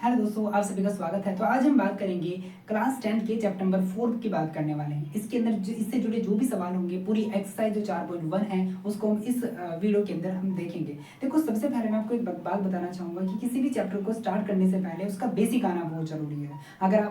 Hello दोस्तों, आप सभी का स्वागत है। तो आज हम बात करेंगे क्लास 10 के चैप्टर नंबर 4 की बात करने वाले हैं। इसके अंदर इससे जुड़े जो भी सवाल होंगे, पूरी एक्सरसाइज जो 4.1 है उसको हम इस वीडियो के अंदर हम देखेंगे। देखो, सबसे पहले मैं आपको एक बात बताना चाहूँगा कि किसी भी चैप्टर को स्टार्ट करने से पहले उसका बेसिक आना बहुत जरूरी है। अगर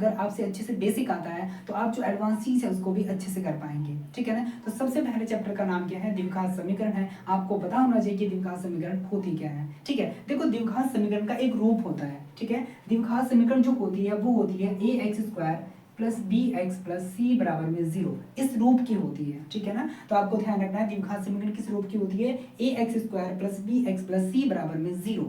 आपसे अच्छे से बेसिक आता है तो आप जो एडवांस चीज है उसको भी अच्छे से कर पाएंगे, ठीक है ना। तो सबसे पहले चैप्टर का नाम क्या है? द्विघात समीकरण है। आपको पता होना चाहिए कि द्विघात समीकरण होती क्या है, ठीक है। देखो, द्विघात समीकरण का एक रूप होता है, ठीक है। द्विघात समीकरण जो होती है वो होती है A X square plus B X plus C बराबर में 0। इस रूप की होती है, ठीक है ना। तो आपको ध्यान रखना है द्विघात समीकरण किस रूप की होती है? A X square plus B X plus C बराबर में 0।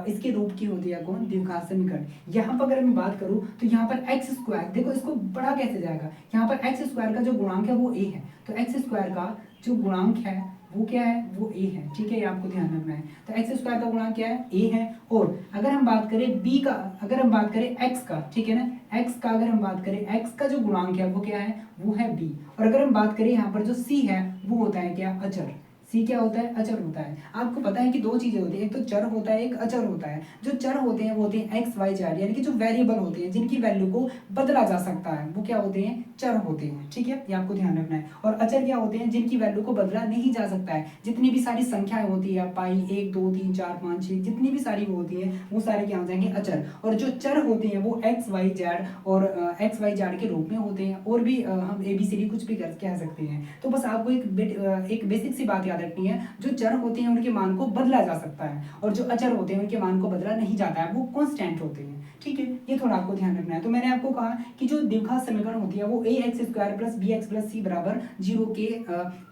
इसके रूप की होती है कौन? द्विघात समीकरण। यहाँ पर अगर मैं बात करूं तो यहाँ पर एक्स स्क्वायर, देखो इसको पढ़ा कैसे जाएगा। यहाँ पर एक्स स्क्वायर का जो गुणांक है वो ए है, तो एक्स स्क्वायर का जो गुणांक है वो क्या है? वो ए है, ठीक है। ये आपको ध्यान रखना है। तो एक्स स्क्वायर का गुणांक क्या है? ए है। और अगर हम बात करें बी का, अगर हम बात करें एक्स का, ठीक है ना, एक्स का अगर हम बात करें, एक्स का जो गुणांक है वो क्या है? वो है बी। और अगर हम बात करें यहाँ पर जो सी है वो होता है क्या? अचर। सी क्या होता है? अचर होता है। आपको पता है कि दो चीजें होती है, एक तो चर होता है, एक अचर होता है। जो चर होते हैं वो होते हैं एक्स वाई जेड, यानी कि जो वेरिएबल होते हैं जिनकी वैल्यू को बदला जा सकता है वो क्या होते हैं? चर होते हैं, ठीक है। ये आपको ध्यान रखना है। और अचर क्या होते हैं? जिनकी वैल्यू को बदला नहीं जा सकता है। जितनी भी सारी संख्याएं होती है, पाई 1 2 3 4 5 6, जितनी भी सारी होती है वो सारे क्या हो जाएंगे? अचर। और जो चर होते हैं वो एक्स वाई जेड और एक्स वाई जेड के रूप में होते हैं। और भी हम ABCD कुछ भी कह सकते हैं। तो बस आपको एक बेसिक सी बात याद रखनी है, जो चर होते हैं उनके मान को बदला जा सकता है और जो अचर होते हैं उनके मान को बदला नहीं जाता है, वो कांस्टेंट होते हैं, ठीक है। ये थोड़ा आपको ध्यान रखना है। तो मैंने आपको कहा कि जो द्विघात समीकरण होती है वो A X square plus B X plus C बराबर 0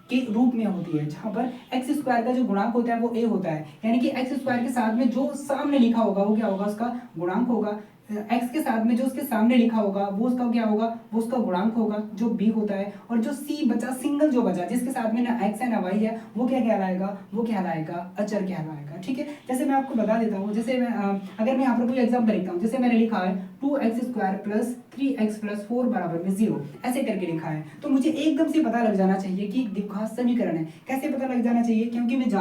के रूप में होती है, जहां पर एक्स स्क्वायर का जो गुणांक होता है वो ए होता है, यानी कि एक्स स्क्वायर के साथ में जो सामने लिखा होगा वो क्या होगा? उसका गुणांक होगा। एक्स के साथ में जो उसके सामने लिखा होगा वो उसका क्या होगा? वो उसका गुणांक होगा, जो बी होता है। और जो सी बचा, सिंगल जो बचा, जिसके साथ में ना एक्स है ना वाई है, वो क्या कहलाएगा? वो कहलाएगा अचर कहलाएगा, ठीक है। जैसे मैं आपको बता देता हूँ, जैसे मैं अगर मैं यहाँ पर कोई एग्जाम्पल लिखता हूँ, जैसे मैंने लिखा है 2x square plus 3x plus 4 बराबर में 0, ऐसे करके लिखा है। तो मुझे एकदम से पता लग जाना चाहिए कि द्विघात समीकरण है। कैसे पता लग जाना चाहिए? क्योंकि मैं ये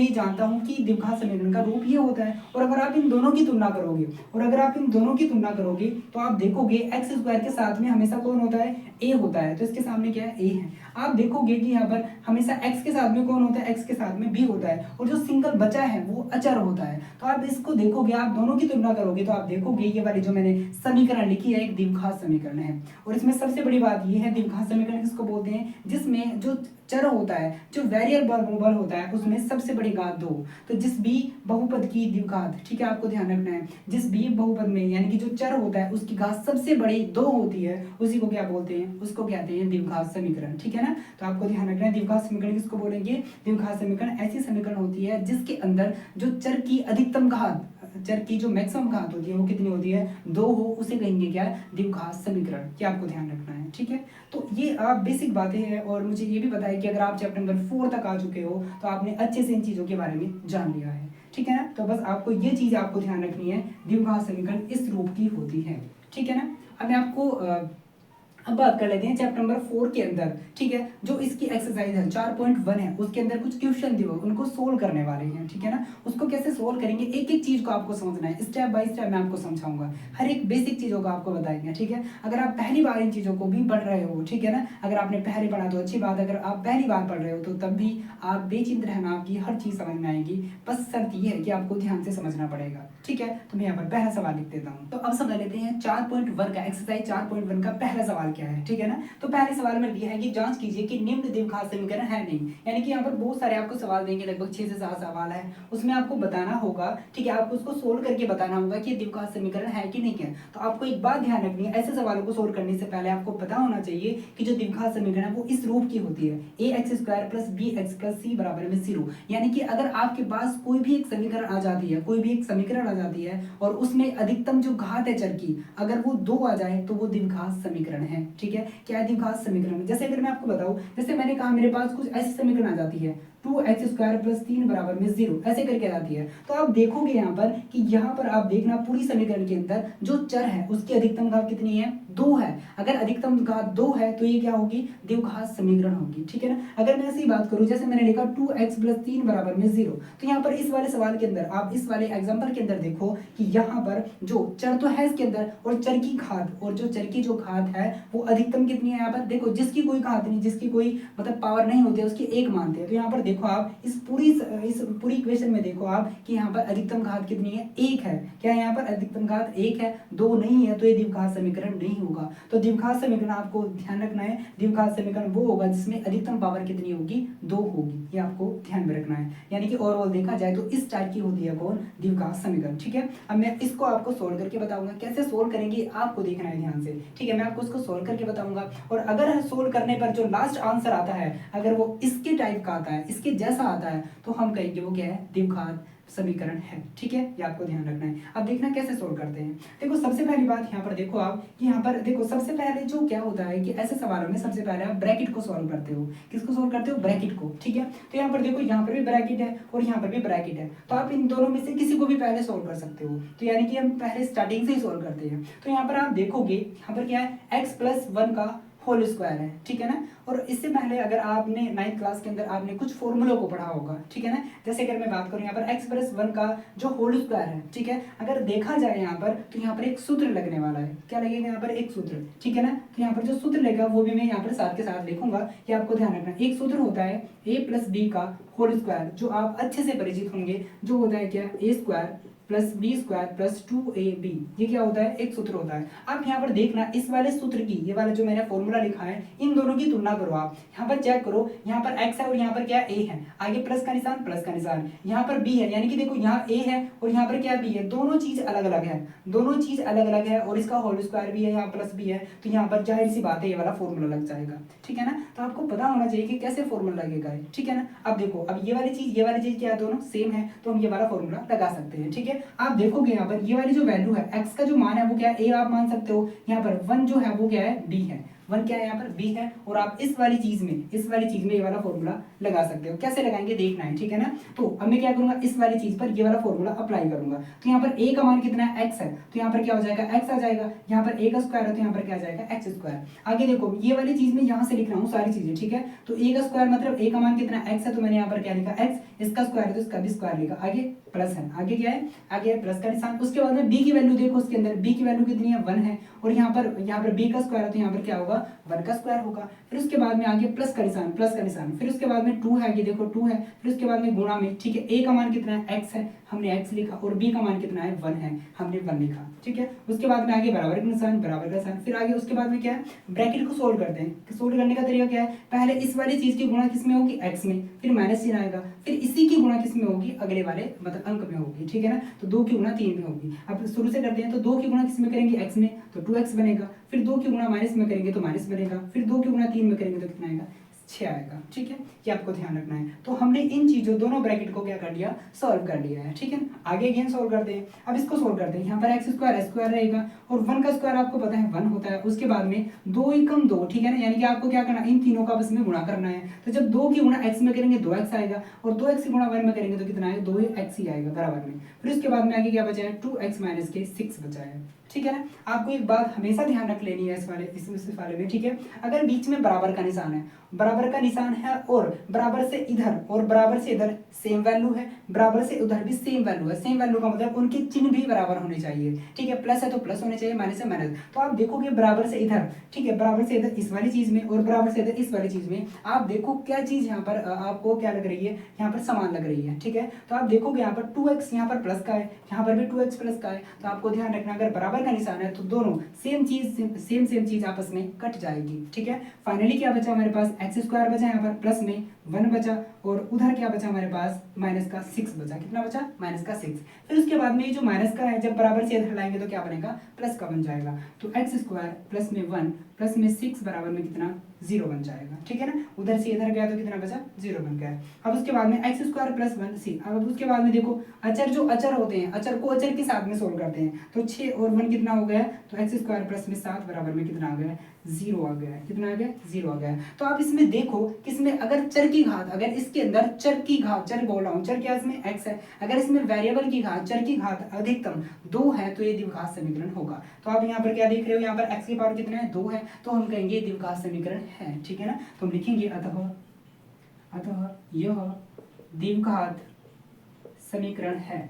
जानता हूँ कि द्विघात समीकरण का रूप ये होता है। और अगर आप इन दोनों की तुलना करोगे तो आप देखोगे एक्स स्क्वायर के साथ में हमेशा कौन होता है? ए होता है। तो इसके सामने क्या है? ए है। आप देखोगे कि यहाँ पर हमेशा एक्स के साथ में कौन होता है? एक्स के साथ में बी होता है। और जो सिंगल बचा है वो अचर होता है। तो आप इसको देखोगे, आप दोनों की तुलना करोगे तो आप देखोगे ये वाली जो मैंने समीकरण लिखी है एक द्विघात समीकरण है। और इसमें सबसे बड़ी बात ये है, द्विघात समीकरण किसको बोलते हैं? जिसमें जो चर होता है, जो वेरिएबल होता है, उसमें सबसे बड़ी घात 2। तो जिस भी बहुपद की द्विघात, ठीक है, आपको ध्यान रखना है, जिस भी बहुपद में यानी कि जो चर होता है उसकी घात सबसे बड़ी 2 होती है, उसी को क्या बोलते हैं? उसको कहते हैं द्विघात समीकरण, ठीक है ना। तो आपको ध्यान रखना है द्विघात समीकरण किसको बोलेंगे? द्विघात समीकरण ऐसी समीकरण होती है जिसके अंदर जो चर की अधिकतम घात, चर की जो मैक्सिमम घात होती है वो कितनी होती है? 2 हो, उसे कहेंगे क्या? द्विघात समीकरण। क्या आपको ध्यान रखना है, ठीक है। तो ये आप बेसिक बातें हैं। और मुझे ये भी बताया कि अगर आप चैप्टर नंबर 4 तक आ चुके हो तो आपने अच्छे से इन चीजों के बारे में जान लिया है, ठीक है ना। तो बस आपको ये चीज आपको ध्यान रखनी है, द्विघात समीकरण इस रूप की होती है, ठीक है ना। अब मैं आपको अब बात कर लेते हैं चैप्टर नंबर 4 के अंदर, ठीक है। जो इसकी एक्सरसाइज है 4.1 है, उसके अंदर कुछ क्वेश्चन दिए हुए उनको सोल्व करने वाले हैं, ठीक है ना। उसको कैसे सोल्व करेंगे, एक एक चीज को आपको समझना है, स्टेप बाय स्टेप मैं आपको समझाऊंगा, हर एक बेसिक चीजों को आपको बताएंगे, ठीक है। अगर आप पहली बार इन चीजों को भी पढ़ रहे हो, ठीक है ना, अगर आपने पहले पढ़ा तो अच्छी बात, अगर आप पहली बार पढ़ रहे हो तो तब भी आप बेचिंत रहना, आपकी हर चीज समझ में आएगी। बस शर्त ये है कि आपको ध्यान से समझना पड़ेगा, ठीक है। तो मैं यहाँ पर पहला सवाल लिख देता हूँ। तो अब समझ लेते हैं 4.1 का, एक्सरसाइज 4.1 का पहला सवाल क्या है, ठीक है ना। तो पहले सवाल में दिया है कि जांच कीजिए कि निम्न द्विघात समीकरण है नहीं, यानी कि यहाँ पर बहुत सारे आपको सवाल देंगे, लगभग 6 से 7 सवाल है, उसमें आपको बताना होगा, ठीक है, आपको उसको सोल्व करके बताना होगा कि द्विघात समीकरण है कि नहीं है। तो आपको एक बात ध्यान रखनी है, ऐसे सवालों को सोल्व करने से पहले आपको पता होना चाहिए कि जो द्विघात समीकरण है वो इस रूप की होती है, A X square plus B X plus C बराबर में 0। यानी कि अगर आपके पास कोई भी एक समीकरण आ जाती है, और उसमें अधिकतम जो घात है चर की, अगर वो 2 आ जाए तो वो द्विघात समीकरण है, ठीक है। क्या है? द्विघात समीकरण। जैसे अगर मैं आपको बताऊं, जैसे मैंने कहा मेरे पास कुछ ऐसी समीकरण आ जाती है 2x² प्लस 3 बराबर में 0 ऐसे करके आती है। तो आप देखोगे यहाँ पर कि यहाँ पर आप देखना पूरी समीकरण के अंदर जो चर है उसकी अधिकतम घात कितनी है, 2 है। अगर अधिकतम घात 2 है तो ये क्या होगी, द्विघात समीकरण होगी, ठीक है ना। अगर मैं ऐसी बात करूं जैसे मैंने लिखा 2x प्लस 3 बराबर में 0, तो यहाँ पर इस वाले सवाल के अंदर आप इस वाले एग्जाम्पल के अंदर देखो कि यहाँ पर जो चर तो है इसके अंदर और चर की घात और जो चर की जो घात है वो अधिकतम कितनी है। यहाँ पर देखो जिसकी कोई घात नहीं, जिसकी कोई मतलब पावर नहीं होती है उसकी एक मानते हैं। तो यहाँ पर देखो आप इस पूरी इक्वेशन में देखो आप कि यहाँ पर अधिकतम घात कितनी है, 1 है। क्या यहाँ पर अधिकतम घात 1 है, 2 नहीं है, तो ये द्विघात समीकरण नहीं होगा। तो द्विघात समीकरण आपको ध्यान रखना है, द्विघात समीकरण वो होगा जिसमें अधिकतम पावर कितनी होगी, 2 होगी। ये आपको ध्यान में रखना है। यानी कि ओवरऑल देखा जाए तो इस टाइप की होती है कौन, द्विघात समीकरण, ठीक है। अब मैं इसको आपको सोल्व करके बताऊंगा, कैसे सोल्व करेंगे आपको देखना है ध्यान से, ठीक है। मैं आपको इसको सोल्व करके बताऊंगा और अगर सोल्व करने पर जो लास्ट आंसर आता है अगर वो इसके टाइप का आता है, इसके जैसा आता है, तो हम कहेंगे वो क्या है, द्विघात समीकरण है, ठीक है। ये आपको ध्यान रखना है। अब देखना कैसे सोल्व करते हैं। देखो सबसे पहली बात यहाँ पर देखो आप कि यहाँ पर देखो सबसे पहले जो क्या होता है कि ऐसे सवालों में सबसे पहले आप ब्रैकेट को सॉल्व करते हो। किसको सॉल्व करते हो, ब्रैकेट को, ठीक है। तो यहाँ पर देखो यहाँ पर भी ब्रैकेट है और यहाँ पर भी ब्रैकेट है, तो आप इन दोनों में से किसी को भी पहले सोल्व कर सकते हो। तो यानी कि हम पहले स्टार्टिंग से ही सोल्व करते हैं। तो यहाँ पर आप देखोगे यहाँ पर क्या है, x+1 का होल स्क्वायर है, ठीक है ना। और इससे पहले अगर आपने 9th क्लास के अंदर आपने कुछ फॉर्मूलों को पढ़ा होगा, ठीक है ना। जैसे अगर मैं बात करूं यहाँ पर x+1 का जो होल स्क्वायर है, ठीक है, अगर देखा जाए यहाँ पर तो यहाँ पर एक सूत्र लगने वाला है। क्या लगेगा यहाँ पर, एक सूत्र, ठीक है ना। तो यहाँ पर जो सूत्र लगेगा वो भी मैं यहाँ पर साथ के साथ लिखूंगा, ये आपको ध्यान रखना। एक सूत्र होता है a+b का होल स्क्वायर, जो आप अच्छे से परिचित होंगे, जो होता है क्या, a² plus b² plus 2ab, ये क्या होता है, एक सूत्र होता है। आप यहाँ पर देखना इस वाले सूत्र की, ये वाला जो मैंने फॉर्मूला लिखा है, इन दोनों की तुलना करो। आप यहाँ पर चेक करो, यहाँ पर x है और यहाँ पर क्या a है, आगे प्लस का निशान, प्लस का निशान, यहाँ पर b है, यानी कि देखो यहाँ a है और यहाँ पर क्या b है, दोनों चीज अलग अलग है, दोनों चीज अलग अलग है और इसका होल स्क्वायर भी है, यहाँ प्लस भी है, तो यहाँ पर जाहिर सी बात है ये वाला फॉर्मूला लग जाएगा, ठीक है ना। तो आपको पता होना चाहिए कि कैसे फॉर्मूला लगेगा, ठीक है ना। अब देखो अब ये वाली चीज क्या है, दोनों सेम है, तो हम ये वाला फॉर्मूला लगा सकते हैं, ठीक है। आप देखोगे यहाँ पर ये वाली जो वैल्यू है, x का जो मान है वो क्या है, a आप मान सकते हो। यहाँ पर 1 जो है वो क्या है, b है, 1 क्या है यहाँ पर, b है। और आप इस वाली चीज में ये वाला फॉर्मूला लगा सकते हो। कैसे लगाएंगे देखना है, ठीक है ना। तो अब मैं क्या करूंगा, इस वाली चीज पर ये वाला फॉर्मूला अप्लाई करूंगा। तो यहाँ पर a का मान कितना है, x है, तो यहाँ पर क्या हो जाएगा, x आ जाएगा। यहाँ पर a का स्क्वायर है तो यहाँ पर क्या आ जाएगा, x²। आगे देखो ये वाली चीज में यहाँ से लिख रहा हूँ सारी चीजें, ठीक है। तो a का स्क्वायर मतलब a का मान कितना x है, तो मैंने यहाँ पर क्या लिखा, x, इसका स्क्वायर है तो इसका भी स्क्वायर लिखा। आगे प्लस है, आगे क्या है, आगे प्लस का निशान। उसके बाद में b की वैल्यू देखो, उसके अंदर b की वैल्यू कितनी है, 1 है। और यहाँ पर b का स्क्वायर है तो यहाँ पर क्या होगा, 1 का स्क्वायर होगा। फिर उसके बाद में आगे प्लस का निशान, फिर उसके बाद में 2 है, ये देखो 2 है। फिर उसके बाद में गुणा में, ठीक है, a का मान कितना है, x है, हमने x लिखा, और b का मान कितना है, 1 है, हमने 1 लिखा, ठीक है। उसके बाद में आगे बराबर का निशान, फिर आगे उसके बाद में क्या है, ब्रैकेट को सोल्व करते हैं। सोल्व करने का तरीका क्या है, पहले इस वाली चीज की गुणा किस में होगी, x में, फिर माइनस चिन्ह आएगा, फिर इसी की गुणा किस में होगी, अगले वाले मतलब अंक में होगी, ठीक है ना। तो 2 की गुणा 3 में होगी। अब शुरू से करते हैं, तो 2 की गुणा किस में करेंगे, x में, तो 2x बनेगा। फिर 2 की गुणा माइनस में करेंगे तो माइनस बनेगा। फिर 2 की गुणा 3 में करेंगे तो कितना आएगा, 6 आएगा, ठीक है। ये आपको ध्यान रखना है। तो हमने इन चीजों दोनों ब्रैकेट को क्या कर लिया, सॉल्व कर लिया है, ठीक है। आगे अगेन सॉल्व करते हैं। अब इसको सॉल्व करते हैं। यहाँ पर x² रहेगा और 1 का स्क्वायर आपको पता है 1 होता है। उसके बाद में 2 एकम 2, ठीक है ना, यानी कि आपको क्या करना, इन तीनों का आपस में गुणा करना है। तो जब 2 की गुणा x में करेंगे 2x आएगा और 2x की गुणा 1 में करेंगे तो कितना आएगा, 2x ही आएगा बराबर में। फिर उसके बाद में आगे क्या बचा है, 2x माइनस के 6 बचा है, ठीक है ना। आपको एक बात हमेशा ध्यान रख लेनी है इस वाले में, ठीक है। अगर बीच में बराबर का निशान है, बराबर का निशान है और बराबर से इधर और बराबर से इधर सेम वैल्यू है, बराबर से उधर भी सेम वैल्यू है। सेम वैल्यू का मतलब उनके चिन्ह भी बराबर होने चाहिए, ठीक है। प्लस है तो प्लस होने चाहिए, माइनस है माइनस। तो आप देखोगे बराबर से इधर, ठीक है, बराबर से इधर इस वाली चीज में और बराबर से इधर इस वाली चीज में, आप देखो क्या चीज यहाँ पर आपको क्या लग रही है, यहाँ पर समान लग रही है, ठीक है। तो आप देखोगे यहाँ पर 2x यहाँ पर प्लस का है, यहाँ पर भी 2x प्लस का है। तो आपको ध्यान रखना, अगर बराबर का निशान है तो दोनों सेम चीज आपस में कट जाएगी, ठीक है। फाइनली क्या बचा हमारे पास, x² बचा, यहाँ पर प्लस में 1 बचा और उधर क्या बचा हमारे पास, माइनस का 6 बचा। कितना बचा, माइनस का 6। फिर उसके बाद में ये जो माइनस का है, जब बराबर से इधर लाएंगे तो क्या बनेगा, प्लस का बन जाएगा। तो x² प्लस में 1 प्लस में 6 बराबर में कितना, 0 बन जाएगा, ठीक है ना। उधर से इधर गया तो कितना बचा, 0 बन गया। अब उसके बाद में x² प्लस 1 सी। अब उसके बाद में देखो अचर जो अचर होते हैं, अचर को अचर के साथ में सोल्व करते हैं। तो 6 और 1 कितना हो गया, तो x² प्लस में 7 बराबर में कितना आ गया, 0 आ गया है। कितना आ गया, 0 आ गया है। तो आप इसमें देखो कि इसमें अगर चर की की घात, अगर इसके अंदर चर की घात, चर बोल रहा हूँ, चर क्या इसमें x है, अगर इसमें वेरिएबल की घात, चर की घात अधिकतम 2 है तो ये द्विघात समीकरण होगा। तो आप यहाँ पर क्या देख रहे हो, यहाँ पर x की पावर कितना है, 2 है, तो हम कहेंगे द्विघात समीकरण है, ठीक है ना। तो हम लिखेंगे अतः यह द्विघात समीकरण है,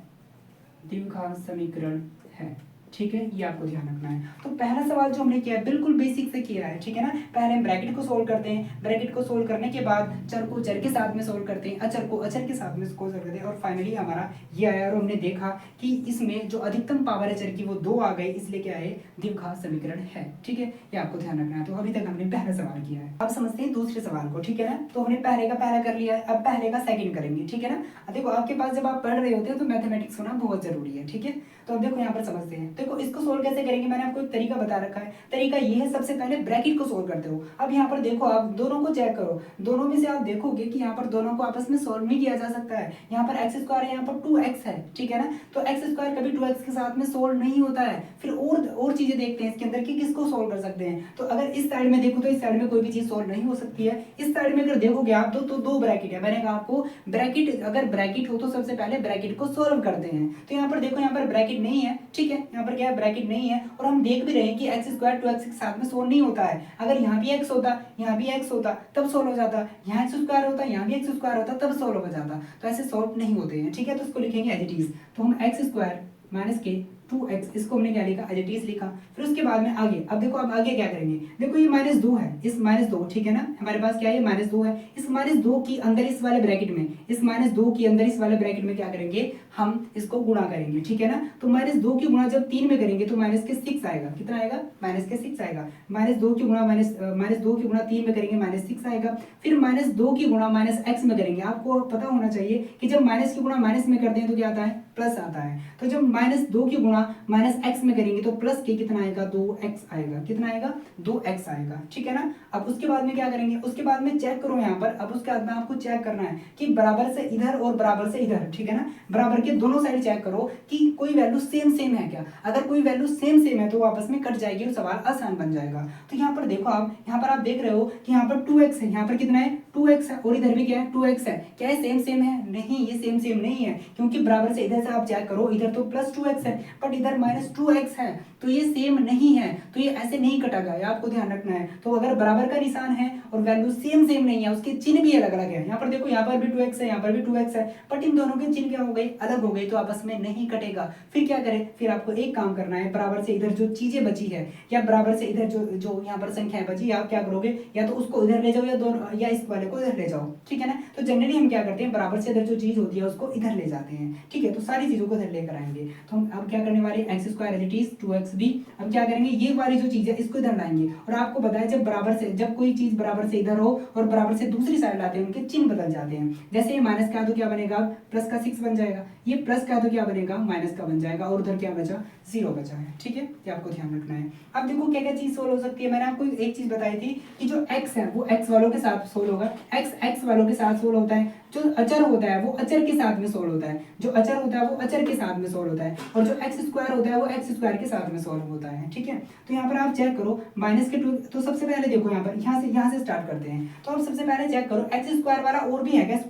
द्विघात समीकरण है, ठीक है, ये आपको ध्यान रखना है। तो पहला सवाल जो हमने किया है बिल्कुल बेसिक से किया है, ठीक है ना। पहले हम ब्रैकेट को सोल्व करते हैं, ब्रैकेट को सोल्व करने के बाद चर को चर के साथ में सोल्व करते हैं, अचर को अचर के साथ में सोल्व करते हैं, और फाइनली हमारा ये आया और हमने देखा कि इसमें जो अधिकतम पावर है चर की वो 2 आ गई, इसलिए क्या है, द्विघात समीकरण है, ठीक है, ये आपको ध्यान रखना है। तो अभी तक हमने पहला सवाल किया है, अब समझते हैं दूसरे सवाल को, ठीक है ना। तो हमने पहले का पहला कर लिया है, अब पहले का सेकंड करेंगे, ठीक है ना। देखो आपके पास जब आप पढ़ रहे होते हैं तो मैथमेटिक्स होना बहुत जरूरी है, ठीक है। तो अब देखो यहाँ पर समझते हैं, देखो इसको सोल्व कैसे करेंगे, मैंने आपको एक तरीका बता रखा है। तरीका ये है, सबसे पहले ब्रैकेट को सोल्व करते हो। अब यहाँ पर देखो, आप दोनों को चेक करो, दोनों में से आप देखोगे कि यहाँ पर दोनों को आपस में सोल्व नहीं किया जा सकता है। यहाँ पर एक्स स्क्वायर है, यहाँ पर 2x है, ठीक है ना। तो एक्स स्क्वायर कभी 2x के साथ में सोल्व नहीं होता है। फिर और चीजें देखते हैं इसके अंदर कि किसको सोल्व कर सकते हैं। तो अगर इस साइड में देखो तो इस साइड में कोई भी चीज सोल्व नहीं हो सकती है। इस साइड में अगर देखोगे आप तो दो ब्रैकेट है, मैंने कहा आपको ब्रैकेट, अगर ब्रैकेट हो तो सबसे पहले ब्रैकेट को सोल्व करते हैं। तो यहाँ पर देखो, यहाँ पर ब्रैकेट नहीं है, ठीक है, यहाँ पर क्या है, ब्रैकेट नहीं है, और हम देख भी रहे हैं कि एक्स स्क्वायर 2x के साथ में सोल्व नहीं होता है। अगर यहाँ भी x होता, यहाँ भी x होता, तब सोल्व हो जाता, यहाँ एक्स स्क्वायर होता, यहाँ भी एक्स स्क्वायर होता, तब सोल्व हो जाता। तो ऐसे सोल्व नहीं होते हैं, ठीक है। तो इसको लिखेंगे एज इट इज। तो हम एक्स स्क्वायर माइनस के 2x, इसको हमने क्या लिखा, एज इट इज लिखा। फिर उसके बाद में आगे, अब देखो अब आगे क्या करेंगे, देखो ये -2 है, इस -2, ठीक है ना, हमारे पास क्या है, -2 है। इस -2 की अंदर इस वाले ब्रैकेट में, इस -2 की अंदर इस वाले ब्रैकेट में क्या करेंगे, हम इसको गुणा करेंगे, ठीक है ना। तो -2 की गुणा जब 3 में करेंगे तो -6 आएगा, कितना आएगा, -6 आएगा। -2 की गुणा -2 की गुणा 3 में करेंगे, -6 आएगा। फिर -2 की गुणा -x में करेंगे। आपको पता होना चाहिए कि जब माइनस की गुणा माइनस में करते हैं तो क्या आता है, प्लस आता है। तो जब -2 की गुणा -x में करेंगे तो प्लस के कितना आएगा, 2x आएगा, कितना आएगा, 2x आएगा, ठीक है ना। अब उसके बाद में क्या करेंगे, उसके बाद में चेक करो यहाँ पर, अब उसके बाद में आपको चेक करना है कि बराबर से इधर और बराबर से इधर, ठीक है ना, बराबर के दोनों साइड चेक करो कि कोई वैल्यू सेम है क्या। अगर कोई वैल्यू सेम है तो आपस में कट जाएगी और सवाल आसान बन जाएगा। तो यहाँ पर देखो, आप यहाँ पर आप देख रहे हो कि यहाँ पर 2x है, यहाँ पर कितना है, 2x है, और इधर भी क्या है, 2x है। क्या है, सेम है, नहीं, ये सेम नहीं है, क्योंकि बराबर से इधर से आप चेक करो, इधर तो +2x है बट इधर -2x है, तो ये सेम नहीं है, तो ये ऐसे नहीं कटेगा, ये आपको ध्यान रखना है। तो अगर बराबर का निशान है और वैल्यू सेम नहीं है, उसके चिन्ह भी अलग अलग है, यहाँ पर देखो, यहाँ पर भी 2x है, यहाँ पर भी 2x है, बट इन दोनों के चिन्ह क्या हो गए, अलग हो गए, तो आपस में नहीं कटेगा। फिर क्या करें, फिर आपको एक काम करना है, बराबर से इधर जो चीजें बची है, या बराबर से इधर जो यहाँ पर संख्याएं बची, आप क्या करोगे, या तो उसको इधर ले जाओ, या दोनों, या इस वाले को इधर ले जाओ, ठीक है ना। तो जनरली हम क्या करते हैं, बराबर से इधर जो चीज होती है उसको इधर ले जाते हैं, ठीक है। तो सारी चीजों को इधर लेकर आएंगे। तो हम अब क्या करने वाले, X square as it is 2x भी, अब क्या करेंगे, ये वाली जो चीज है इसको इधर लाएंगे। और आपको बताया, जब बराबर से, जब कोई चीज बराबर से इधर हो और बराबर से दूसरी साइड लाते हैं, उनके चिन्ह बदल जाते हैं। जैसे ये माइनस का है तो क्या बनेगा, प्लस का 6 बन जाएगा, ये प्लस का है तो क्या बनेगा, माइनस का बन जाएगा, और उधर क्या बचा, 0 बचा है, ठीक है, ये आपको ध्यान रखना है। अब देखो क्या क्या चीज सोल्व हो सकती है, मैंने आपको एक चीज बताई थी कि जो x है वो x वालों के साथ सोल्व होगा, x वालों के साथ सोल्व होता है, जो अचर होता है वो अचर के साथ में सोल्व होता है, जो अचर होता है वो अचर के साथ में सोल्व होता है, और जो एक्स स्क्वायर होता है वो एक्स स्क्वायर के साथ में सोल्व होता है, ठीक है। तो यहाँ पर आप चेक करो, -2, तो सबसे पहले देखो यहाँ पर, यहाँ से स्टार्ट करते हैं। तो आप सबसे पहले चेक करो, एक्स स्क्वायर वाला और भी है क्या, इस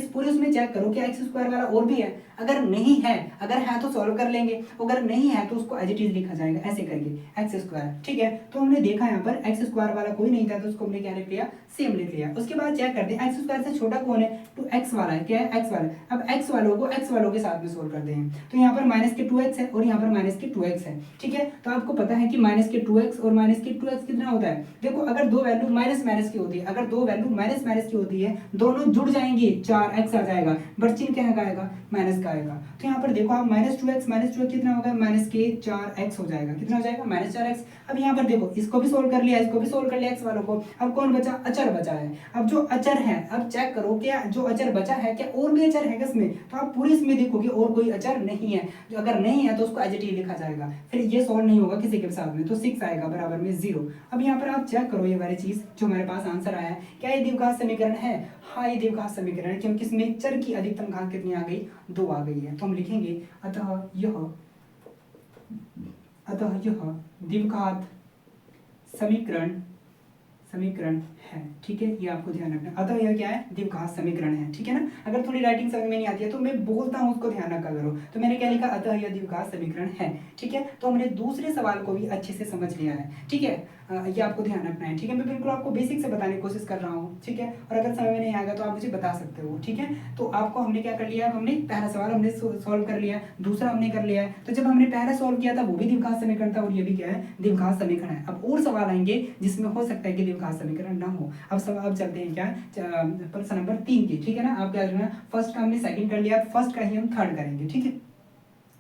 पूरे उसमें चेक करो कि एक्स स्क्वायर वाला और भी है। अगर नहीं है, अगर है तो सॉल्व कर लेंगे, अगर नहीं है तो उसको एज इट इज लिखा जाएगा, ऐसे करके एक्स स्क्वायर, ठीक है। तो हमने देखा यहाँ पर एक्स स्क्वायर वाला कोई नहीं था, तो उसको हमने क्या लिख लिया, सेम लिख लिया। उसके बाद चेक करते हैं एक्स स्क्वायर से छोटा कौन है, तो एक्स वाला है, क्या है, एक्स वाला। अब एक्स वालों के साथ में सोल्व करते हैं। तो यहाँ पर -2x है और यहाँ पर -2x है, ठीक है। तो आपको पता है कि -2x और -2x कितना होता है, देखो अगर दो वैल्यू माइनस की होती है, अगर दो वैल्यू माइनस की होती है, दोनों जुड़ जाएंगी, 4x आ जाएगा, बट चिन्ह क्या आएगा, माइनस का आएगा। तो यहाँ पर देखो आप -2x कितना होगा, -4x हो जाएगा, कितना हो जाएगा, -4x। अब यहाँ पर देखो, इसको भी सोल्व कर लिया, इसको भी सोल्व कर लिया एक्स वालों को। अब कौन बचा, अचर बचा है। अब जो अचर है, अब चेक करो क्या जो अचर बचा है, क्या और भी अचर है इसमें, तो आप पूरी इसमें देखोगे और कोई अचर नहीं है, जो अगर नहीं है तो उसको एज इट इज लिखा जाएगा। फिर ये सोल्व नहीं होगा किसी के साथ में, तो 6 आएगा बराबर में 0। अब यहाँ पर आप चेक करो ये वाली चीज जो हमारे पास आंसर आया है, क्या ये द्विघात समीकरण है, हाँ ये द्विघात समीकरण है, क्योंकि इसमें चर की अधिकतम घात कितनी आ गई, 2 आ गई है। तो हम लिखेंगे अतः यह द्विघात समीकरण है, ठीक है, ये आपको ध्यान रखना। अतः यह क्या है, द्विघात समीकरण है, ठीक है ना। अगर थोड़ी राइटिंग समझ में नहीं आती है तो मैं बोलता हूँ, उसको ध्यान रखा करो। तो मैंने क्या लिखा, अतः यह द्विघात समीकरण है, ठीक है। तो हमने दूसरे सवाल को भी अच्छे से समझ लिया है, ठीक है। ये आपको ध्यान रखना है, ठीक है। मैं बिल्कुल आपको बेसिक से बताने की कोशिश कर रहा हूँ, ठीक है। और अगर समझ में नहीं आएगा तो आप मुझे बता सकते हो, ठीक है। तो आपको हमने क्या कर लिया, हमने पहला सवाल हमने सॉल्व कर लिया, दूसरा हमने कर लिया है। तो जब हमने पहला सॉल्व किया था वो भी द्विघात समीकरण था, और ये भी क्या है, द्विघात समीकरण है। अब और सवाल आएंगे जिसमें हो सकता है कि द्विघात समीकरण ना हो। अब सवाल चलते हैं क्या, प्रश्न नंबर 3 की, ठीक है ना। आप क्या करना, फर्स्ट का हमने सेकंड कर लिया, फर्स्ट का ही हम थर्ड करेंगे, ठीक है।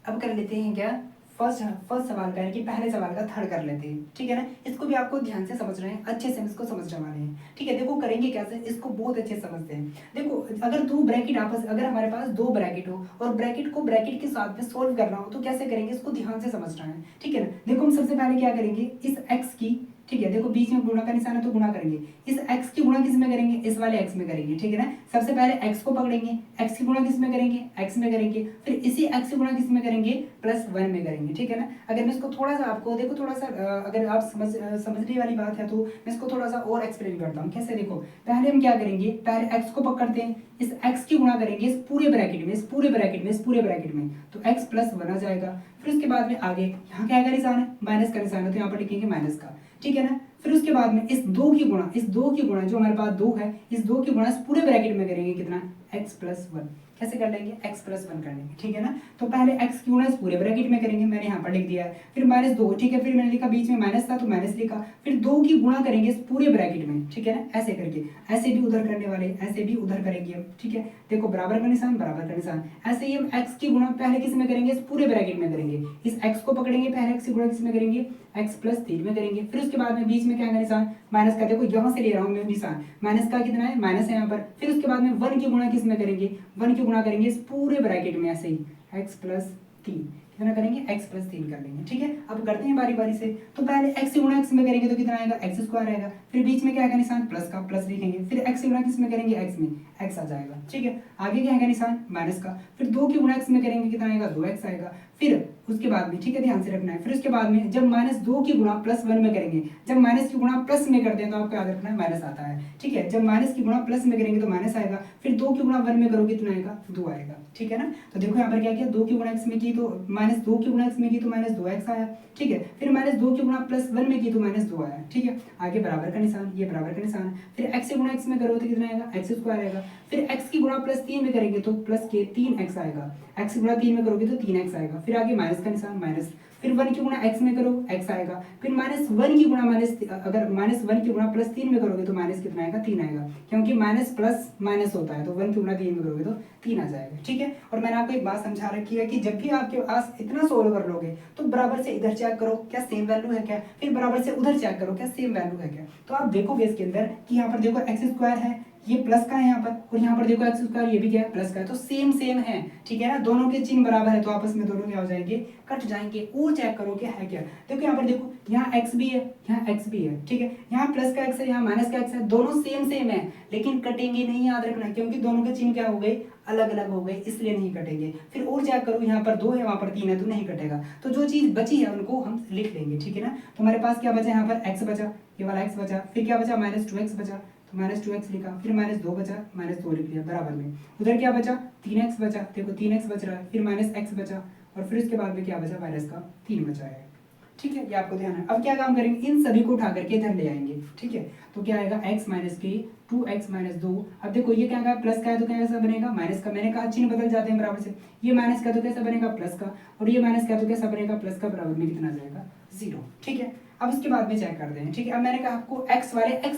अब कर लेते हैं क्या, फर्स्ट सवाल का है कि पहले सवाल का थर्ड कर लेते हैं, ठीक है ना। इसको भी आपको ध्यान से समझ रहे हैं, अच्छे से इसको समझने वाले हैं, ठीक है। देखो करेंगे कैसे, इसको बहुत अच्छे से समझते हैं। देखो अगर दो ब्रैकेट आपस, अगर हमारे पास दो ब्रैकेट हो और ब्रैकेट को ब्रैकेट के साथ में सोल्व करना हो तो कैसे करेंगे, इसको ध्यान से समझना है, ठीक है ना। देखो हम सबसे पहले क्या करेंगे, इस x की, ठीक है, देखो बीच में गुणा का निशान है तो गुणा करेंगे। इस x की गुणा किस में करेंगे, इस वाले x में करेंगे, ठीक है ना। सबसे पहले x को पकड़ेंगे, x की गुणा किस में करेंगे, x में करेंगे। फिर इसी x की गुणा किस में करेंगे, +1 में करेंगे, ठीक है ना। अगर मैं इसको थोड़ा सा आपको देखो, थोड़ा सा अगर आप समझने वाली बात है तो मैं इसको थोड़ा सा और एक्सप्लेन करता हूँ। कैसे, देखो पहले हम क्या करेंगे, पहले x को पकड़ते हैं, इस x की गुणा करेंगे इस पूरे ब्रैकेट में, इस पूरे ब्रैकेट में, इस पूरे ब्रैकेट में, तो x +1 आ जाएगा। फिर उसके बाद में आगे यहाँ क्या का निशान है, माइनस का निशान है, तो यहाँ पर लिखेंगे माइनस का, ठीक है ना। फिर उसके बाद में इस 2 की गुणा, इस 2 की गुणा जो हमारे पास 2 है, इस 2 की गुणा इस पूरे ब्रैकेट में करेंगे, कितना, x +1। कैसे कर लेंगे, x +1 कर लेंगे, ठीक है ना। तो पहले x की गुणा इस पूरे ब्रैकेट में करेंगे, मैंने यहाँ पर लिख दिया है। फिर -2, ठीक है, फिर मैंने लिखा बीच में माइनस था तो माइनस लिखा। फिर 2 की गुणा करेंगे इस पूरे ब्रैकेट में, ठीक है ना, ऐसे करके। ऐसे भी उधर करने वाले, ऐसे भी उधर करेंगे हम, ठीक है। देखो बराबर का निशान, बराबर का निशान। ऐसे ही हम x की गुणा पहले किस में करेंगे, इस पूरे ब्रैकेट में करेंगे। इस x को पकड़ेंगे, पहले x की गुणा किस में करेंगे, x +3 में करेंगे। फिर उसके बाद में बीच में क्या है निशान, माइनस का। देखो यहाँ से ले रहा हूँ मैं निशान, माइनस का कितना है, माइनस है यहाँ पर। फिर उसके बाद में 1 की गुणा किस में करेंगे, 1 की गुणा करेंगे इस पूरे ब्रैकेट में, ऐसे ही x +3 कितना करेंगे, x +3 कर लेंगे, ठीक है। अब करते हैं बारी बारी से। तो पहले x की गुणा x में करेंगे तो कितना आएगा, x² आएगा। फिर बीच में क्या आएगा निशान, प्लस का, प्लस लिखेंगे। फिर x की गुणा किस में करेंगे, x में, x आ जाएगा, ठीक है। आगे क्या आएगा निशान, माइनस का। फिर 2 की गुणा x में करेंगे, कितना आएगा, 2x आएगा। फिर उसके बाद में, ठीक है, ध्यान से रखना है। फिर उसके बाद में जब -2 की गुणा +1 में करेंगे, जब माइनस की गुणा प्लस में करते हैं तो आपको याद रखना है माइनस आता है, ठीक है। जब माइनस की गुणा प्लस में करेंगे तो माइनस आएगा। फिर 2 की गुणा 1 में करोगे कितना आएगा, 2 आएगा, ठीक है ना। तो देखो यहाँ पर क्या किया, 2 की गुणा x में की तो -2 की गुणा x में की तो -2x आया, ठीक है। फिर -2 की गुणा +1 में की तो -2 आया, ठीक है। आगे बराबर का निशान, ये बराबर का निशान। फिर x की गुणा x में करोगे तो कितना आएगा, x² आएगा। फिर x की गुणा +3 में करेंगे तो +3x आएगा। x की गुणा 3 में करोगे तो 3x आएगा। फिर आगे माइनस का निशान, माइनस। फिर 1 की गुणा x में करो, x आएगा। फिर -1 की गुणा अगर -1 की गुणा +3 में करोगे तो माइनस कितना आएगा, 3 आएगा, क्योंकि माइनस प्लस माइनस होता है। तो 1 की गुणा 3 में करोगे तो 3 आ जाएगा, ठीक है। और मैंने आपको एक बात समझा रखी है कि जब भी आपके पास इतना सोल्व कर लोगे तो बराबर से इधर चेक करो क्या सेम वैल्यू है क्या, फिर बराबर से उधर चेक करो क्या सेम वैल्यू है क्या। तो आप देखोगे इसके अंदर कि यहाँ पर देखो x² है, ये प्लस का है यहाँ पर, और यहाँ पर देखो x², ये भी क्या है, प्लस का है। तो सेम सेम है, ठीक है ना। दोनों के चिन्ह बराबर है तो आपस में दोनों क्या हो जाएंगे, कट जाएंगे। और चेक करो क्या है क्या। देखो यहाँ पर देखो, यहाँ x भी है, यहाँ x भी है, ठीक है। यहाँ प्लस का x है, यहाँ माइनस का x है, दोनों सेम सेम है, लेकिन कटेंगे नहीं, याद रखना, क्योंकि दोनों के चिन्ह क्या हो गए, अलग अलग हो गए, इसलिए नहीं कटेंगे। फिर और चेक करो, यहाँ पर 2 है, वहां पर 3 है, तो नहीं कटेगा। तो जो चीज बची है उनको हम लिख लेंगे, ठीक है ना। तो हमारे पास क्या बचा, यहाँ पर x बचा, ये वाला x बचा। फिर क्या बचा, -2x बचा, तो -2x लिखा। फिर -2 बचा, -2 लिख लिया बराबर में। उधर क्या बचा, 3x बचा, देखो 3x बच रहा है। फिर -x बचा, और फिर उसके बाद में क्या बचा, -3 बचा है, ठीक है। ये आपको ध्यान है। अब क्या काम करेंगे, इन सभी को उठा करके इधर ले आएंगे, ठीक है। तो क्या आएगा, x - k 2x - 2। अब देखो ये क्या है, प्लस का है तो कैसा बनेगा, माइनस का। मैंने कहा चिन्ह बदल जाते हैं बराबर से। ये माइनस का तो कैसा बनेगा, प्लस का, और ये माइनस का तो कैसा बनेगा, प्लस का। बराबर में कितना आ जाएगा, 0, ठीक है। अब इसके बाद में चेक करते हैं, ठीक है। अब मैंने कहा आपको x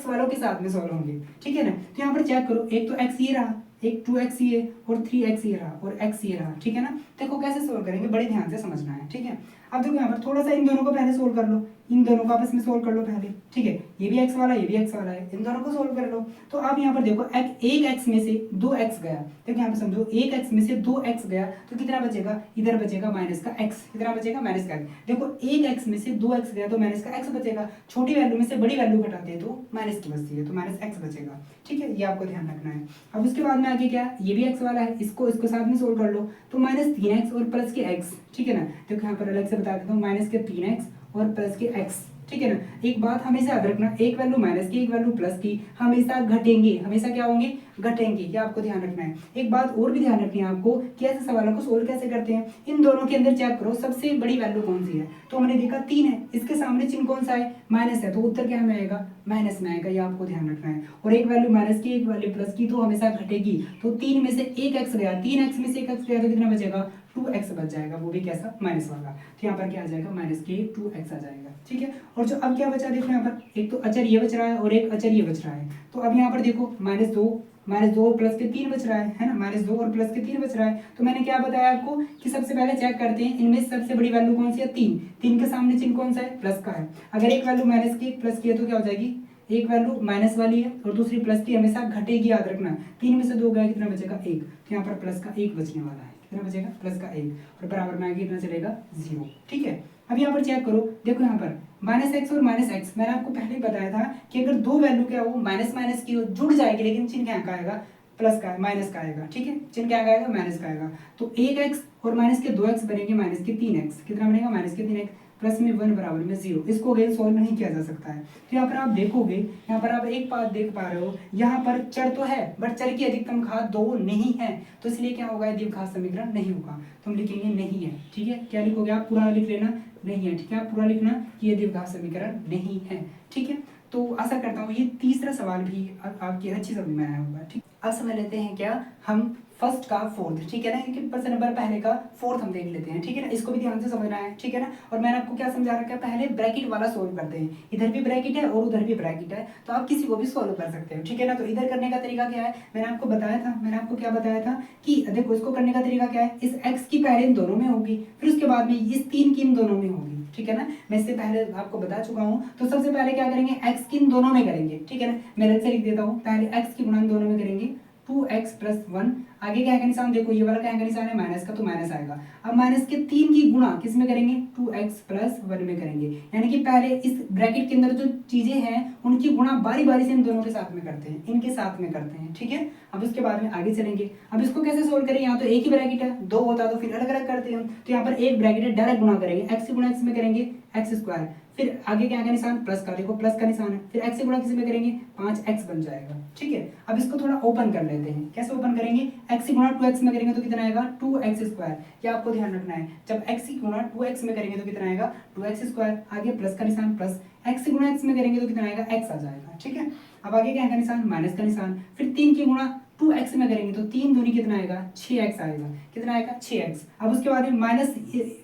वालों के साथ में सॉल्व होंगे, ठीक है ना। तो यहाँ पर चेक करो, एक तो x ये रहा, एक 2x ये, और 3x ये रहा, और x ये रहा, ठीक है ना। देखो कैसे सोल्व करेंगे, बड़े ध्यान से समझना है, ठीक है। अब देखो यहाँ पर थोड़ा सा इन दोनों को पहले सोल्व कर लो, इन दोनों को आपस में सोल्व कर लो पहले, ठीक है। ये भी x वाला, ये भी x वाला है, इन दोनों को सोल्व कर लो। तो अब यहाँ पर देखो, एक x में से 2x गया, देखो यहाँ पर समझो, एक x में से 2x गया तो कितना बचेगा, इधर बचेगा माइनस का x, कितना बचेगा, माइनस का। देखो एक x में से 2x गया तो माइनस का x बचेगा। छोटी वैल्यू में से बड़ी वैल्यू घटाते हैं तो माइनस की बचती है, तो -x बचेगा, ठीक है। ये आपको ध्यान रखना है। अब उसके बाद में आगे क्या, ये भी x वाला है, इसको साथ में सोल्व कर लो। तो -3x और प्लस के x, ठीक है ना। देखो यहाँ पर अलग से बता देता हूँ, -3x और प्लस के x, ठीक है ना। एक बात हमेशा याद रखना, एक वैल्यू माइनस की एक वैल्यू प्लस की हमेशा घटेंगे, हमेशा क्या होंगे, घटेंगे। क्या आपको ध्यान रखना है। एक बात और भी ध्यान रखनी है आपको कि ऐसे सवालों को सोल्व कैसे करते हैं। इन दोनों के अंदर चेक करो सबसे बड़ी वैल्यू कौन सी है, तो हमने देखा 3 है, इसके सामने चिन्ह कौन सा है, माइनस है, तो उत्तर क्या में आएगा, माइनस में आएगा। ये आपको ध्यान रखना है। और एक वैल्यू माइनस की एक वैल्यू प्लस की तो हमेशा घटेगी। तो 3 में से एक एक्स गया, 3x में से एक एक्स गया तो कितना बचेगा, 2x बच जाएगा, वो भी कैसा, माइनस वाला। तो यहाँ पर क्या आ जाएगा, माइनस के 2x आ जाएगा। ठीक है। और जो अब क्या बचा देखो यहाँ पर, एक तो अचर ये बच रहा है और एक अचर ये बच रहा है। तो अब यहाँ पर देखो -2 और प्लस के 3 बच रहा है ना, -2 और प्लस के 3 बच रहा है। तो मैंने क्या बताया आपको कि सबसे पहले चेक करते हैं इनमें सबसे बड़ी वैल्यू कौन सी है, 3। 3 के सामने चिन्ह कौन सा है, प्लस का है। अगर एक वैल्यू माइनस की एक प्लस की है तो क्या हो जाएगी, एक वैल्यू माइनस वाली है और दूसरी प्लस की, हमेशा घटेगी, याद रखना। 3 में से 2 गया, कितना बचेगा, 1। तो यहाँ पर प्लस का 1 बचने वाला है, कितना बचेगा, प्लस का 1, और बराबर में आगे कितना चलेगा, 0। ठीक है। अब यहाँ पर चेक करो, देखो यहाँ पर -x और -x, मैंने आपको पहले ही बताया था कि अगर दो वैल्यू क्या हो, माइनस माइनस की हो, जुड़ जाएगी, लेकिन चिन्ह क्या का आएगा, प्लस का, माइनस का आएगा। ठीक है, चिन्ह क्या आएगा, माइनस का आएगा। तो 1x और माइनस के 2x बनेंगे माइनस के 3x, कितना बनेगा, माइनस के 3x, प्लस में 1 बराबर में 0। इसको अगेन सॉल्व नहीं किया जा सकता है। तो यहाँ पर आप देखोगे, यहाँ पर आप एक बात देख पा रहे हो, यहाँ पर चर तो है बट चर की अधिकतम घात 2 नहीं है, तो इसलिए क्या होगा, द्विघात समीकरण नहीं होगा। तो हम लिखेंगे नहीं है। ठीक है, क्या लिखोगे आप, पूरा लिख लेना, नहीं है। ठीक है, आप पूरा लिखना कि ये द्विघात समीकरण नहीं है। ठीक है, तो आशा करता हूँ ये तीसरा सवाल भी आपकी अच्छी समझ में आया होगा। ठीक, अब समझ लेते हैं क्या हम फर्स्ट का फोर्थ। ठीक है ना, क्योंकि प्रश्न नंबर पहले का फोर्थ हम देख लेते हैं। ठीक है ना, इसको भी ध्यान से समझना है। ठीक है ना, और मैंने आपको क्या समझा रखा है, पहले ब्रैकेट वाला सोल्व करते हैं। इधर भी ब्रैकेट है और उधर भी ब्रैकेट है, तो आप किसी को भी सोल्व कर सकते हो। ठीक है ना, तो इधर करने का तरीका क्या है, मैंने आपको बताया था, मैंने आपको क्या बताया था कि देखो इसको करने का तरीका क्या है, इस x की पहले इन दोनों में होगी, फिर उसके बाद में इस 3 की इन दोनों में होगी। ठीक है ना, मैं इससे पहले आपको बता चुका हूँ। तो सबसे पहले क्या करेंगे, x की इन दोनों में करेंगे। ठीक है ना, मैं अलग से लिख देता हूँ, पहले x की गुणा इन दोनों में करेंगे, 2x + 1। आगे क्या है का निशान, देखो ये वाला क्या है का निशान है, माइनस का, तो माइनस आएगा। अब माइनस के 3 की गुणा किस में करेंगे, 2x + 1 में करेंगे। यानी कि पहले इस ब्रैकेट के अंदर जो चीजें हैं उनकी गुणा बारी बारी से इन दोनों के साथ में करते हैं, इनके साथ में करते हैं। ठीक है, अब उसके बाद में आगे चलेंगे। अब इसको कैसे सोल्व करें, यहाँ तो एक ही ब्रैकेट है, 2 होता तो फिर अलग अलग करते हैं। तो यहाँ पर एक ब्रैकेट है, डायरेक्ट गुणा करेंगे, x से गुणा x में करेंगे x², फिर आगे क्या का निशान, प्लस का, देखो प्लस का निशान है, फिर x से गुणा किसी में करेंगे, 5x बन जाएगा। ठीक है, अब इसको थोड़ा ओपन कर लेते हैं। कैसे ओपन करेंगे, x से गुणा 2x में करेंगे तो कितना आएगा, 2x²। ये आपको ध्यान रखना है, जब x से गुणा 2x में करेंगे तो कितना आएगा, 2x², आगे प्लस का निशान प्लस, x से गुणा x में करेंगे तो कितना आएगा, x आ जाएगा। ठीक है, अब आगे क्या का निशान, माइनस का निशान, फिर 3 की गुणा 2x में करेंगे तो 3 दूनी कितना आएगा, 6x आएगा। कितना आएगा, 6x। अब उसके बाद में माइनस,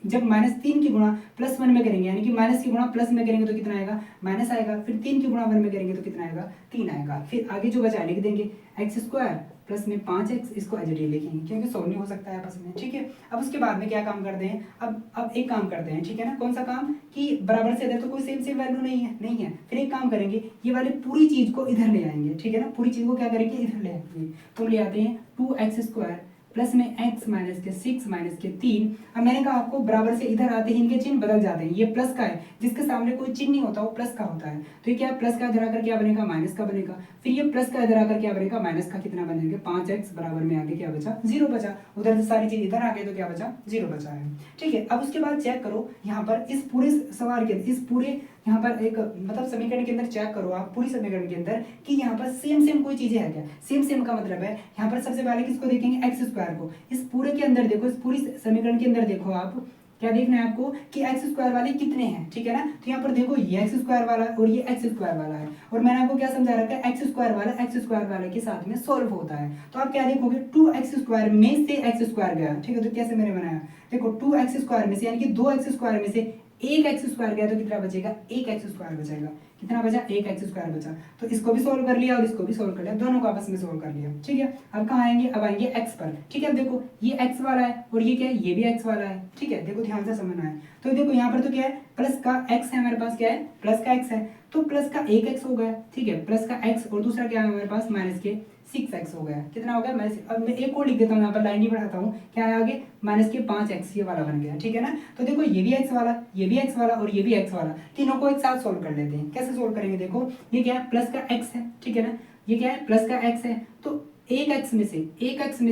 जब -3 की गुणा +1 में करेंगे, यानी कि माइनस की गुणा प्लस में करेंगे तो कितना आएगा, माइनस आएगा। फिर 3 की गुणा 1 में करेंगे तो कितना आएगा, 3 आएगा। फिर आगे जो बचा लिख देंगे, x² प्लस में 5x, इसको एज इट इज लिखेंगे क्योंकि सॉल्व नहीं हो सकता है आपस में। ठीक है, अब उसके बाद में क्या काम करते हैं, अब एक काम करते हैं। ठीक है ना, कौन सा काम, कि बराबर से इधर तो कोई सेम वैल्यू नहीं है। फिर एक काम करेंगे, ये वाली पूरी चीज को इधर ले आएंगे। ठीक है ना, पूरी चीज को क्या करेंगे, इधर ले आएंगे। तो ले आते हैं 2x² प्लस में x माइनस के 6 माइनस के 3। अब मैंने कहा आपको बराबर से इधर आते ही इनके चिन्ह बदल जाते हैं। ये प्लस का है, जिसके सामने कोई चिन्ह नहीं होता वो प्लस का होता है। तो ये क्या, प्लस का इधर आकर क्या बनेगा, माइनस का बनेगा। फिर ये प्लस का इधर आकर क्या बनेगा, माइनस का। कितना बनेगा, 5x बराबर में आगे क्या बचा, 0 बचा। उधर से सारी चीज इधर आ गई तो क्या बचा, 0 बचा है। ठीक है, अब उसके बाद चेक करो यहाँ पर इस पूरे सवाल के, इस पूरे यहाँ पर एक मतलब समीकरण के अंदर चेक करो आप पूरी समीकरण के अंदर कि यहाँ पर सेम कोई चीजें है क्या। सेम का मतलब है यहाँ पर सबसे पहले किसको देखेंगे, x² को। इस पूरे के अंदर देखो, इस पूरी समीकरण के अंदर देखो आप, क्या देखना है आपको कि x² वाले कितने हैं। ठीक है ना, तो यहाँ पर देखो ये x² वाला और ये x² वाला है, और मैंने आपको क्या समझा रखा है, x² वाला x² वाले के साथ में सोल्व होता है। तो आप क्या देखोगे, 2x² में से x² गया। ठीक है, तो कैसे मैंने बनाया, देखो 2x² में से, यानी कि 2x² में से एक x² गया तो कितना बचेगा, एक x² बचेगा। कितना बचा, एक x² बचा। तो इसको भी सोल्व कर लिया और इसको भी सोल्व कर लिया, दोनों को आपस में सोल्व कर लिया। ठीक है, अब कहाँ आएंगे, अब आएंगे x पर। ठीक है, अब देखो ये x वाला है और ये क्या है, ये भी x वाला है। ठीक है, देखो ध्यान से समझना है। तो देखो यहाँ पर तो क्या है, प्लस का x है हमारे पास, क्या है, प्लस का x है, तो प्लस का 1x हो गया। ठीक है, प्लस का x और दूसरा क्या है हमारे पास, माइनस के 6x हो गया। कितना हो गया, माइनस। अब मैं एक और लिख देता हूँ, यहाँ पर लाइन ही बढ़ाता हूँ, क्या है आगे, माइनस के 5x, ये वाला बन गया। ठीक है ना, तो देखो ये भी x वाला, ये भी x वाला और ये भी x वाला, तीनों को एक साथ सोल्व कर लेते हैं। कैसे सोल्व करेंगे, देखो ये क्या है, प्लस का x है। ठीक है ना, ये क्या है, प्लस का x है, तो एक एक्स में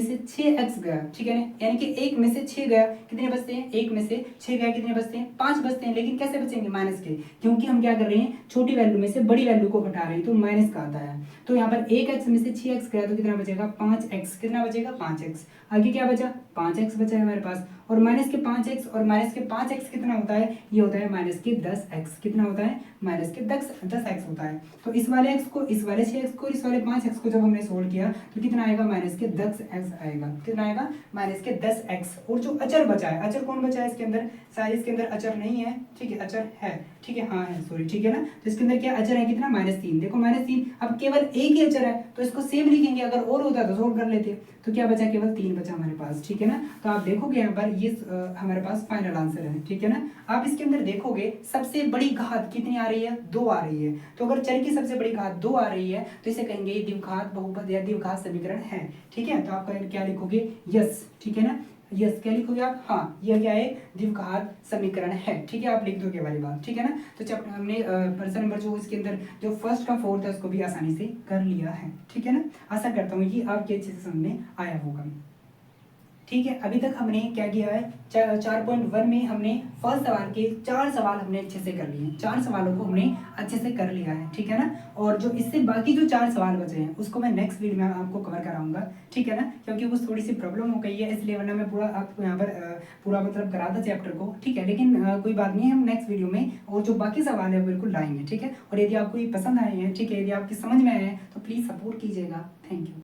से 6x गया, ठीक है ना, यानी कि एक में से 6 गया, कितने बचते हैं, एक में से 6 गया, कितने बचते हैं, 5 बचते हैं। लेकिन कैसे बचेंगे, माइनस के, क्योंकि हम क्या कर रहे हैं, छोटी वैल्यू में से बड़ी वैल्यू को घटा रहे हैं, तो माइनस का आता है। तो यहाँ पर एक एक्स में से 6x गया तो कितना बचेगा, 5x, कितना बचेगा, 5x। आगे क्या बचा, 5x बचा है हमारे पास, और माइनस के 5x और माइनस के 5x कितना होता है, ये होता है माइनस के 10x, कितना होता है, माइनस के 10x होता है। तो इस वाले x को, इस वाले 6x को, इस वाले 5x को जब हमने सोल्व किया तो कितना आएगा, माइनस के 10x आएगा, कितना आएगा, माइनस के 10x। और जो अचर बचा है, अचर कौन बचा है इसके अंदर, शायद इसके अंदर अचर नहीं है, ठीक है, अचर है, ठीक है, हाँ है, सॉरी, ठीक है ना। तो इसके अंदर क्या अचर है, कितना, -3, देखो -3। अब केवल एक ही अचर है तो इसको सेम लिखेंगे, अगर और होता तो सोल्व कर लेते। तो क्या बचा, केवल 3 बचा हमारे पास, ठीक है ना। तो आप देखोगे यहाँ पर ये हमारे पास फाइनल आंसर है, ठीक है ना। आप इसके अंदर देखोगे सबसे बड़ी घात कितनी आ रही है, 2 आ रही है। तो अगर चर की सबसे बड़ी घात 2 आ रही है तो इसे कहेंगे ये द्विघात बहुपद या द्विघात समीकरण है, ठीक है। तो आप क्या लिखोगे, यस, ठीक है ना, यस, क्या लिखोगे आप, हाँ, यह क्या है, द्विघात समीकरण है, ठीक है, आप लिख दोगे वाली बात, ठीक है ना। तो चैप्टर हमने पर्सन नंबर जो इसके अंदर जो फर्स्ट का फोर्थ है उसको भी आसानी से कर लिया है, ठीक है ना। आशा करता हूँ कि आपके अच्छे से समझ में आया होगा, ठीक है। अभी तक हमने क्या किया है, 4.1 में हमने फर्स्ट सवाल के 4 सवाल हमने अच्छे से कर लिए, 4 सवालों को हमने अच्छे से कर लिया है, ठीक है ना। और जो इससे बाकी जो 4 सवाल बचे हैं उसको मैं नेक्स्ट वीडियो में आपको कवर कराऊंगा, ठीक है ना, क्योंकि वो थोड़ी सी प्रॉब्लम हो गई है, इसलिए वरना मैं पूरा आपको यहाँ पर पूरा मतलब करा था चैप्टर को, ठीक है। लेकिन कोई बात नहीं, हम नेक्स्ट वीडियो में और जो बाकी सवाल है बिल्कुल लाएंगे, ठीक है। और यदि आपको ये पसंद आए हैं, ठीक है, यदि आपकी समझ में आए हैं तो प्लीज़ सपोर्ट कीजिएगा। Thank you.